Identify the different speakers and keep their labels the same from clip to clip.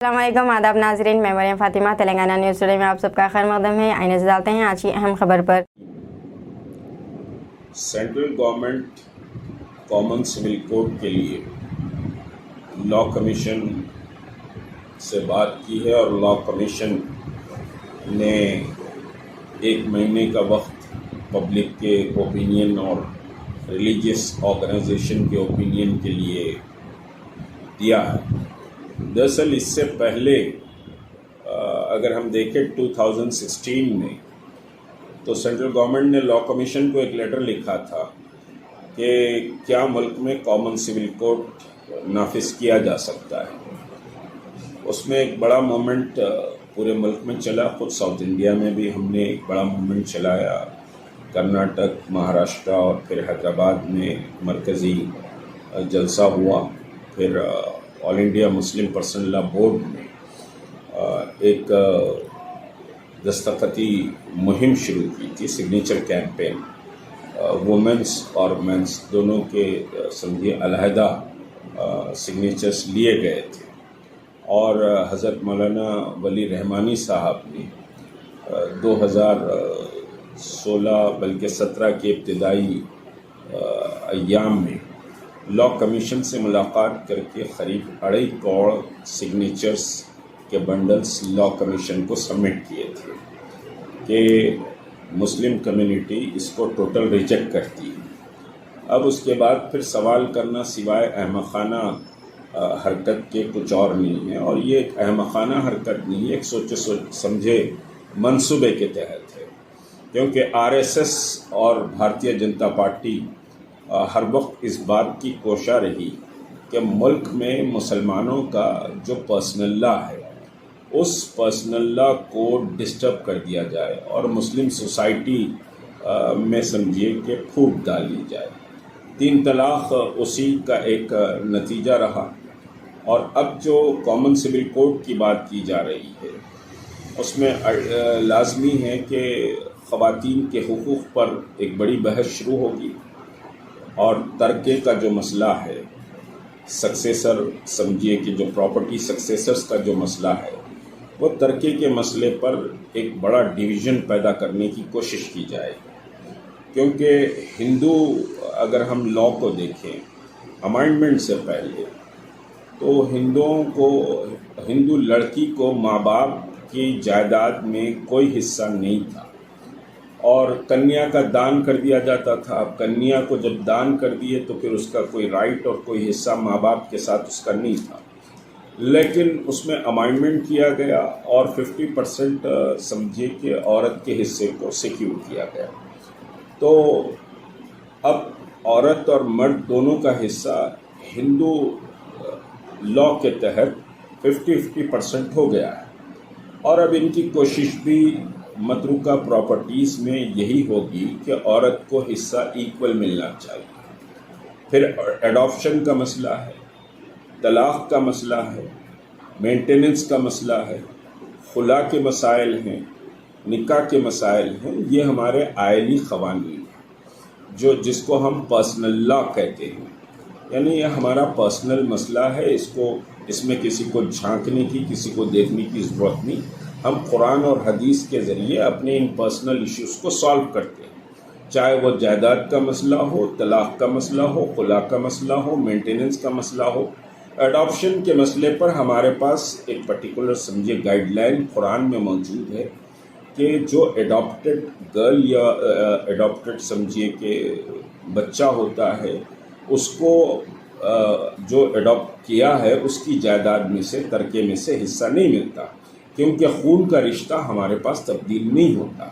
Speaker 1: السلام علیکم، آداب ناظرین، میں مریم فاطمہ تلنگانہ نیوز ٹوڈے میں آپ سب کا خیر مقدم ہے۔ آئیے نظر ڈالتے ہیں آج کی اہم خبر پر۔
Speaker 2: Central government common civil code کے لیے لا کمیشن سے بات کی ہے اور لا کمیشن نے 1 مہینے کا وقت پبلک کے اوپینین اور ریلیجیس آرگنائزیشن کے اوپینین کے لیے دیا ہے۔ دراصل اس سے پہلے اگر ہم دیکھیں 2016 میں تو سینٹرل گورنمنٹ نے لا کمیشن کو ایک لیٹر لکھا تھا کہ کیا ملک میں کامن سول کوڈ نافذ کیا جا سکتا ہے۔ اس میں ایک بڑا موومنٹ پورے ملک میں چلا، خود ساؤتھ انڈیا میں بھی ہم نے ایک بڑا موومنٹ چلایا، کرناٹک، مہاراشٹر اور پھر حیدرآباد میں مرکزی جلسہ ہوا، پھر آل انڈیا مسلم پرسنل لا بورڈ میں ایک دستخطی مہم شروع کی تھی، سگنیچر کیمپین، وومنس اور مینس دونوں کے سمجھیے علیحدہ سگنیچرز لیے گئے تھے، اور حضرت مولانا ولی رحمانی صاحب نے 2016 بلکہ 17 کے ابتدائی ایام میں لا کمیشن سے ملاقات کر کے قریب 2.5 کروڑ سگنیچرز کے بنڈلز لا کمیشن کو سبمٹ کیے تھے کہ مسلم کمیونٹی اس کو ٹوٹل ریجیکٹ کرتی ہے۔ اب اس کے بعد پھر سوال کرنا سوائے احمقانہ حرکت کے کچھ اور نہیں ہے، اور یہ ایک احمقانہ حرکت نہیں ہے، ایک سوچے سمجھے منصوبے کے تحت ہے، کیونکہ RSS اور بھارتیہ جنتا پارٹی ہر وقت اس بات کی کوشاں رہی کہ ملک میں مسلمانوں کا جو پرسنل لا ہے اس پرسنل لا کو ڈسٹرب کر دیا جائے اور مسلم سوسائٹی میں سمجھیے کہ پھوٹ ڈالی جائے۔ 3 طلاق اسی کا ایک نتیجہ رہا، اور اب جو کامن سول کوڈ کی بات کی جا رہی ہے اس میں لازمی ہے کہ خواتین کے حقوق پر ایک بڑی بحث شروع ہوگی، اور ترکے کا جو مسئلہ ہے، سکسیسر سمجھیے کہ جو پراپرٹی سکسیسرز کا جو مسئلہ ہے، وہ ترکے کے مسئلے پر ایک بڑا ڈویژن پیدا کرنے کی کوشش کی جائے، کیونکہ ہندو اگر ہم لا کو دیکھیں امائنڈمنٹ سے پہلے تو ہندو لڑکی کو ماں باپ کی جائیداد میں کوئی حصہ نہیں تھا، اور کنیا کا دان کر دیا جاتا تھا۔ اب کنیا کو جب دان کر دیے تو پھر اس کا کوئی رائٹ اور کوئی حصہ ماں باپ کے ساتھ اس کا نہیں تھا، لیکن اس میں امائنڈمنٹ کیا گیا اور 50% سمجھیے کہ عورت کے حصے کو سیکیور کیا گیا۔ تو اب عورت اور مرد دونوں کا حصہ ہندو لا کے تحت 50% ہو گیا ہے، اور اب ان کی کوشش بھی متروکہ پراپرٹیز میں یہی ہوگی کہ عورت کو حصہ ایکول ملنا چاہیے۔ پھر ایڈاپشن کا مسئلہ ہے، طلاق کا مسئلہ ہے، مینٹیننس کا مسئلہ ہے، خلا کے مسائل ہیں، نکاح کے مسائل ہیں، یہ ہمارے آئلی قوانین ہیں جس کو ہم پرسنل لا کہتے ہیں، یعنی یہ ہمارا پرسنل مسئلہ ہے، اس میں کسی کو جھانکنے کی، کسی کو دیکھنے کی ضرورت نہیں، ہم قرآن اور حدیث کے ذریعے اپنے ان پرسنل ایشوز کو سالو کرتے ہیں، چاہے وہ جائیداد کا مسئلہ ہو، طلاق کا مسئلہ ہو، خلا کا مسئلہ ہو، مینٹیننس کا مسئلہ ہو۔ ایڈاپشن کے مسئلے پر ہمارے پاس ایک پرٹیکولر سمجھے گائیڈ لائن قرآن میں موجود ہے کہ جو ایڈاپٹڈ گرل یا ایڈاپٹڈ سمجھیے کہ بچہ ہوتا ہے، اس کو جو ایڈاپٹ کیا ہے اس کی جائیداد میں سے، ترکے میں سے حصہ نہیں ملتا، کیونکہ خون کا رشتہ ہمارے پاس تبدیل نہیں ہوتا۔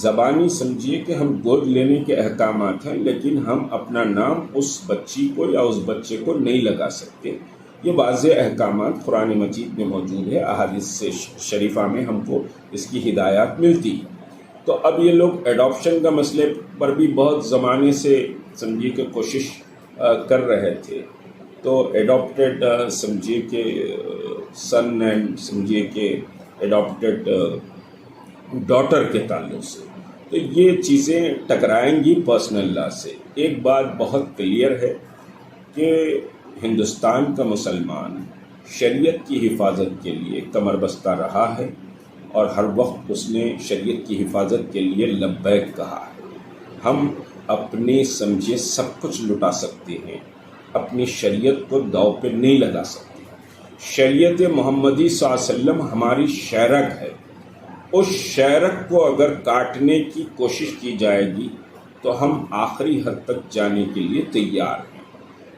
Speaker 2: زبانی سمجھیے کہ ہم گود لینے کے احکامات ہیں، لیکن ہم اپنا نام اس بچی کو یا اس بچے کو نہیں لگا سکتے۔ یہ واضح احکامات قرآن مجید میں موجود ہے، احادیث شریفہ میں ہم کو اس کی ہدایات ملتی ہے۔ تو اب یہ لوگ ایڈاپشن کا مسئلے پر بھی بہت زمانے سے سمجھیے کہ کوشش کر رہے تھے، تو ایڈاپٹیڈ سمجھیے کہ سن اینڈ سمجھیے کہ ایڈاپٹیڈ ڈاٹر کے تعلق سے، تو یہ چیزیں ٹکرائیں گی پرسنل لا سے۔ ایک بات بہت کلیئر ہے کہ ہندوستان کا مسلمان شریعت کی حفاظت کے لیے کمر بستہ رہا ہے اور ہر وقت اس نے شریعت کی حفاظت کے لیے لبیک کہا ہے۔ ہم اپنے سمجھے سب کچھ لٹا سکتے ہیں، اپنی شریعت کو داؤ پہ نہیں لگا سکتے۔ شریعت محمدی صلی اللہ علیہ وسلم ہماری شہرک ہے، اس شہرک کو اگر کاٹنے کی کوشش کی جائے گی تو ہم آخری حد تک جانے کے لیے تیار ہیں۔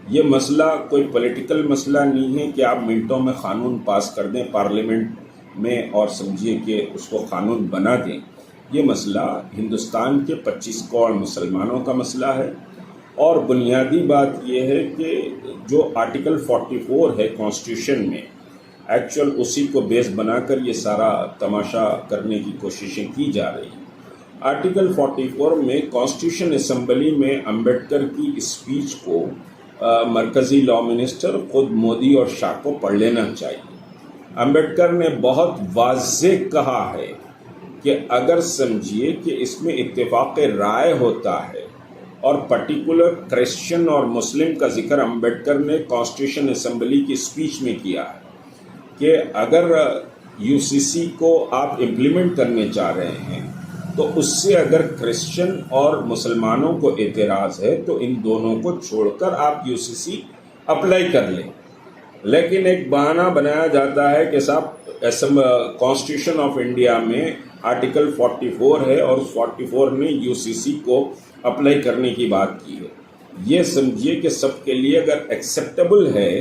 Speaker 2: یہ مسئلہ کوئی پولیٹیکل مسئلہ نہیں ہے کہ آپ منٹوں میں قانون پاس کر دیں پارلیمنٹ میں اور سمجھیے کہ اس کو قانون بنا دیں۔ یہ مسئلہ ہندوستان کے 25 کروڑ مسلمانوں کا مسئلہ ہے، اور بنیادی بات یہ ہے کہ جو آرٹیکل 44 ہے کانسٹیٹیوشن میں، ایکچوئل اسی کو بیس بنا کر یہ سارا تماشا کرنے کی کوششیں کی جا رہی ہیں۔ آرٹیکل 44 میں کانسٹیٹیوشن اسمبلی میں امبیڈکر کی اسپیچ کو مرکزی لا منسٹر خود مودی اور شاہ کو پڑھ لینا چاہیے۔ امبیڈکر نے بہت واضح کہا ہے کہ اگر سمجھیے کہ اس میں اتفاق رائے ہوتا ہے، اور پرٹیکولر کرسچن اور مسلم کا ذکر امبیڈکر نے کانسٹیٹیوشن اسمبلی کی اسپیچ میں کیا ہے کہ اگر یو سی سی کو آپ امپلیمنٹ کرنے چاہ رہے ہیں تو اس سے اگر کرسچن اور مسلمانوں کو اعتراض ہے تو ان دونوں کو چھوڑ کر آپ یو سی سی اپلائی کر لیں۔ لیکن ایک بہانہ بنایا جاتا ہے کہ صاحب کانسٹیٹیوشن آف انڈیا میں آرٹیکل 44 ہے اور 44 نے یو سی سی کو اپلائی کرنے کی بات کی ہے۔ یہ سمجھیے کہ سب کے لیے اگر ایکسیپٹیبل ہے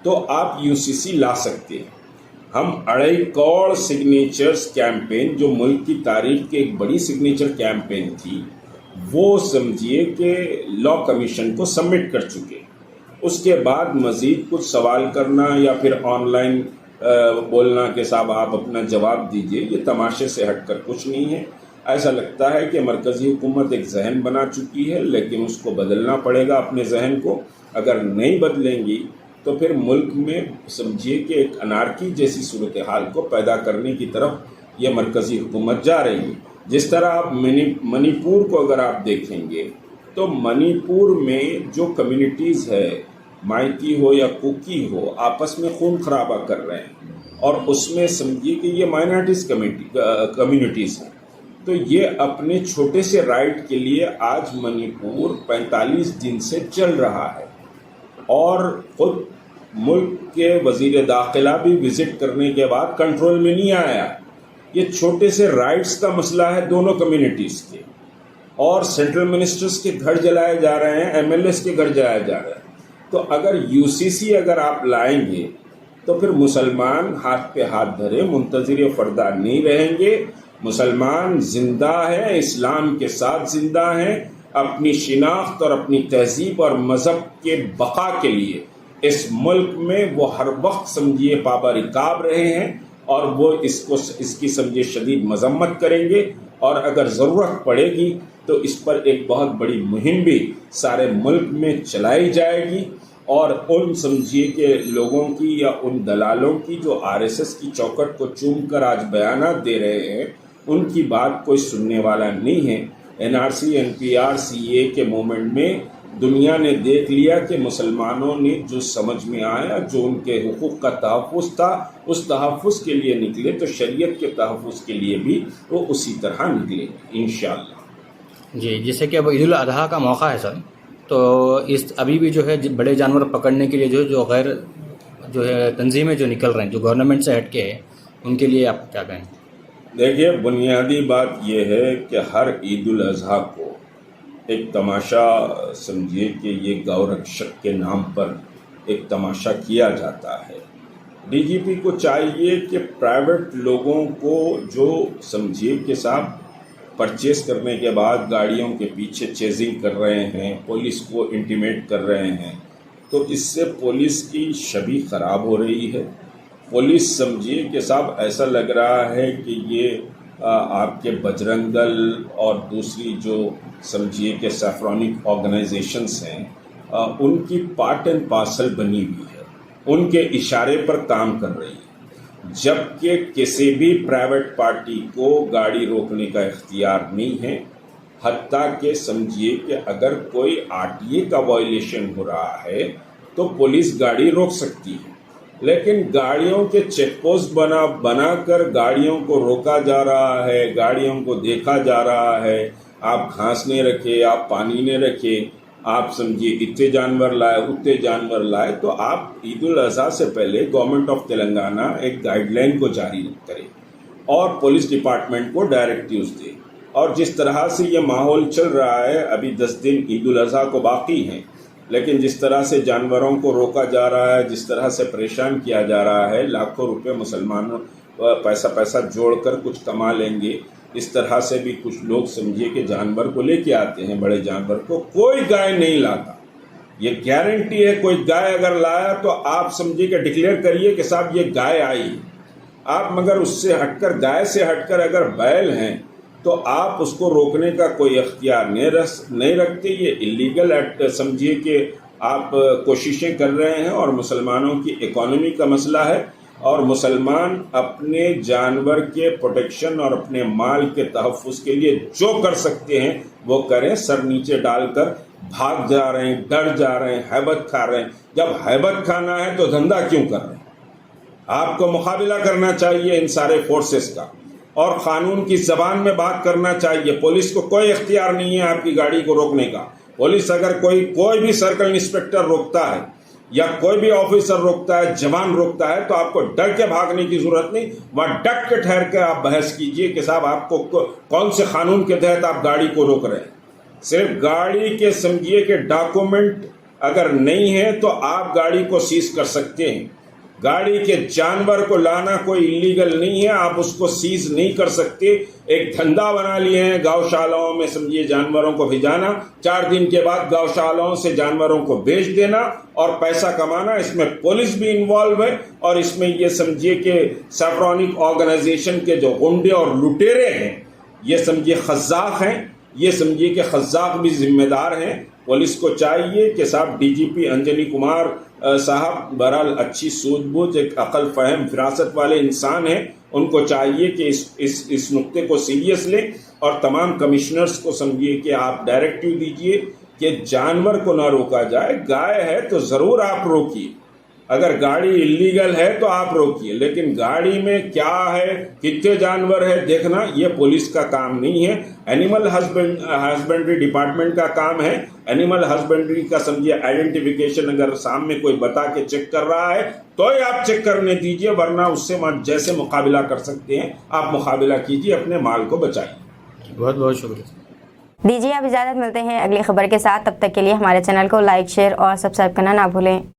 Speaker 2: تو آپ یو سی سی لا سکتے ہیں۔ ہم 2.5 کروڑ سگنیچرز کیمپین، جو ملک کی تاریخ کی ایک بڑی سگنیچر کیمپین تھی، وہ سمجھیے کہ لا کمیشن کو سبمٹ کر چکے۔ اس کے بعد مزید کچھ سوال کرنا یا پھر آن لائن بولنا کہ صاحب آپ اپنا جواب دیجئے، یہ تماشے سے ہٹ کر کچھ نہیں ہے۔ ایسا لگتا ہے کہ مرکزی حکومت ایک ذہن بنا چکی ہے، لیکن اس کو بدلنا پڑے گا اپنے ذہن کو۔ اگر نہیں بدلیں گی تو پھر ملک میں سمجھیے کہ ایک انارکی جیسی صورتحال کو پیدا کرنے کی طرف یہ مرکزی حکومت جا رہی ہے۔ جس طرح آپ منی پور کو اگر آپ دیکھیں گے تو منی پور میں جو کمیونٹیز ہے، مائتی ہو یا کوکی ہو، آپس میں خون خرابہ کر رہے ہیں، اور اس میں سمجھیے کہ یہ مائنارٹیز کمیونٹیز ہیں۔ تو یہ اپنے چھوٹے سے رائٹ کے لیے آج منی پور 45 دن سے چل رہا ہے، اور خود ملک کے وزیر داخلہ بھی وزٹ کرنے کے بعد کنٹرول میں نہیں آیا۔ یہ چھوٹے سے رائٹس کا مسئلہ ہے دونوں کمیونٹیز کے، اور سینٹرل منسٹرز کے گھر جلائے جا رہے ہیں، ایم ایل ایز کے گھر جلائے جا رہے ہیں۔ تو اگر یو سی سی اگر آپ لائیں گے تو پھر مسلمان ہاتھ پہ ہاتھ دھرے منتظر فردہ نہیں رہیں گے۔ مسلمان زندہ ہیں، اسلام کے ساتھ زندہ ہیں، اپنی شناخت اور اپنی تہذیب اور مذہب کے بقا کے لیے اس ملک میں وہ ہر وقت سمجھیے پابہ رکاب رہے ہیں، اور وہ اس کی سمجھیے شدید مذمت کریں گے، اور اگر ضرورت پڑے گی تو اس پر ایک بہت بڑی مہم بھی سارے ملک میں چلائی جائے گی، اور ان سمجھیے کہ لوگوں کی یا ان دلالوں کی جو آر ایس ایس کی چوکٹ کو چوم کر آج بیانات دے رہے ہیں، ان کی بات کوئی سننے والا نہیں ہے۔ N R C, N P R, C A کے موومنٹ میں دنیا نے دیکھ لیا کہ مسلمانوں نے جو سمجھ میں آیا، جو ان کے حقوق کا تحفظ تھا، اس تحفظ کے لیے نکلے تو شریعت کے تحفظ کے لیے بھی وہ اسی طرح نکلے انشاءاللہ۔
Speaker 3: جی، جیسے کہ اب عید الاضحیٰ کا موقع ہے سر، تو اس ابھی بھی جو ہے بڑے جانور پکڑنے کے لیے جو غیر جو ہے تنظیمیں جو نکل رہے ہیں، جو گورنمنٹ سے ہٹ کے ہے، ان کے لیے آپ کیا کہیں؟
Speaker 2: دیکھیے، بنیادی بات یہ ہے کہ ہر عید الاضحیٰ کو ایک تماشا سمجھیے کہ یہ گو رکشک کے نام پر ایک تماشا کیا جاتا ہے۔ ڈی جی پی کو چاہیے کہ پرائیویٹ لوگوں کو جو سمجھیے کہ صاحب پرچیز کرنے کے بعد گاڑیوں کے پیچھے چیزنگ کر رہے ہیں، پولیس کو انٹیمیٹ کر رہے ہیں، تو اس سے پولیس کی شبیہ خراب ہو رہی ہے۔ پولیس سمجھیے کہ صاحب ایسا لگ رہا ہے کہ یہ آپ کے بجرنگ دل اور دوسری جو سمجھیے کہ سیفرونک آرگنائزیشنز ہیں، ان کی پارٹ اینڈ پارسل بنی ہوئی ہے، ان کے اشارے پر کام کر رہی ہے، جبکہ کسی بھی پرائیویٹ پارٹی کو گاڑی روکنے کا اختیار نہیں ہے۔ حتیٰ کہ سمجھیے کہ اگر کوئی آر ٹی اے کا وائلیشن ہو رہا ہے تو پولیس گاڑی روک سکتی ہے، لیکن گاڑیوں کے چیک پوسٹ بنا کر گاڑیوں کو روکا جا رہا ہے، گاڑیوں کو دیکھا جا رہا ہے، آپ گھاس نہیں رکھے، آپ پانی نہیں رکھے، آپ سمجھیے اتنے جانور لائے اتنے جانور لائے، تو آپ عید الاضحیٰ سے پہلے گورنمنٹ آف تلنگانہ ایک گائیڈ لائن کو جاری کرے اور پولیس ڈپارٹمنٹ کو ڈائریکٹیوز دے. اور جس طرح سے یہ ماحول چل رہا ہے، ابھی 10 دن عید الاضحیٰ کو باقی ہیں، لیکن جس طرح سے جانوروں کو روکا جا رہا ہے، جس طرح سے پریشان کیا جا رہا ہے، لاکھوں روپے مسلمانوں پیسہ جوڑ کر کچھ کما لیں گے، اس طرح سے بھی کچھ لوگ سمجھیے کہ جانور کو لے کے آتے ہیں، بڑے جانور کو. کوئی گائے نہیں لاتا، یہ گارنٹی ہے. کوئی گائے اگر لایا تو آپ سمجھیے کہ ڈکلیئر کریے کہ صاحب یہ گائے آئی. آپ مگر اس سے ہٹ کر، گائے سے ہٹ کر اگر بیل ہیں تو آپ اس کو روکنے کا کوئی اختیار نہیں رکھتے. یہ اللیگل ایکٹ سمجھیے کہ آپ کوششیں کر رہے ہیں، اور مسلمانوں کی اکانومی کا مسئلہ ہے، اور مسلمان اپنے جانور کے پروٹیکشن اور اپنے مال کے تحفظ کے لیے جو کر سکتے ہیں وہ کریں. سر نیچے ڈال کر بھاگ جا رہے ہیں، ڈر جا رہے ہیں، ہیبت کھا رہے ہیں. جب ہیبت کھانا ہے تو دھندا کیوں کر رہے ہیں؟ آپ کو مقابلہ کرنا چاہیے ان سارے فورسز کا، اور قانون کی زبان میں بات کرنا چاہیے. پولیس کو کوئی اختیار نہیں ہے آپ کی گاڑی کو روکنے کا. پولیس اگر کوئی بھی سرکل انسپکٹر روکتا ہے یا کوئی بھی آفیسر روکتا ہے، جوان روکتا ہے، تو آپ کو ڈر کے بھاگنے کی ضرورت نہیں. وہاں ڈٹ کے ٹھہر کے آپ بحث کیجئے کہ صاحب آپ کو کون سے قانون کے تحت آپ گاڑی کو روک رہے ہیں. صرف گاڑی کے سمجھیے کہ ڈاکومنٹ اگر نہیں ہے تو آپ گاڑی کو سیز کر سکتے ہیں. گاڑی کے جانور کو لانا کوئی اللیگل نہیں ہے، آپ اس کو سیز نہیں کر سکتے. ایک دھندا بنا لیے ہیں گاؤشالوں میں سمجھیے جانوروں کو بھیجانا، 4 دن کے بعد گاؤشالوں سے جانوروں کو بیچ دینا اور پیسہ کمانا. اس میں پولیس بھی انوالو ہے، اور اس میں یہ سمجھیے کہ سیفرونک آرگنائزیشن کے جو غنڈے اور لٹیرے ہیں، یہ سمجھیے قزاق ہیں، یہ سمجھیے کہ قزاق بھی ذمہ دار ہیں. پولیس کو چاہیے کہ صاحب ڈی جی پی انجنی کمار صاحب بہرحال اچھی سوجھ بوجھ، ایک عقل فہم فراست والے انسان ہیں، ان کو چاہیے کہ اس نقطے کو سیریس لیں، اور تمام کمشنرز کو سمجھیے کہ آپ ڈائریکٹیو دیجئے کہ جانور کو نہ روکا جائے. گائے ہے تو ضرور آپ روکیے، اگر گاڑی اللیگل ہے تو آپ روکیے، لیکن گاڑی میں کیا ہے، کتنے جانور ہے دیکھنا یہ پولیس کا کام نہیں ہے. اینیمل ہسبینڈری ڈپارٹمنٹ کا کام ہے. اینیمل ہسبینڈری کا سمجھیے آئیڈینٹیفیکیشن اگر سامنے کوئی بتا کے چیک کر رہا ہے تو ہی آپ چیک کرنے دیجئے، ورنہ اس سے جیسے مقابلہ کر سکتے ہیں آپ مقابلہ کیجئے، اپنے مال کو بچائیے.
Speaker 3: بہت بہت شکریہ.
Speaker 1: دیجیے اب اجازت، ملتے ہیں اگلی خبر کے ساتھ. تب تک کے لیے ہمارے چینل کو لائک، شیئر اور سبسکرائب کرنا نہ بھولیں.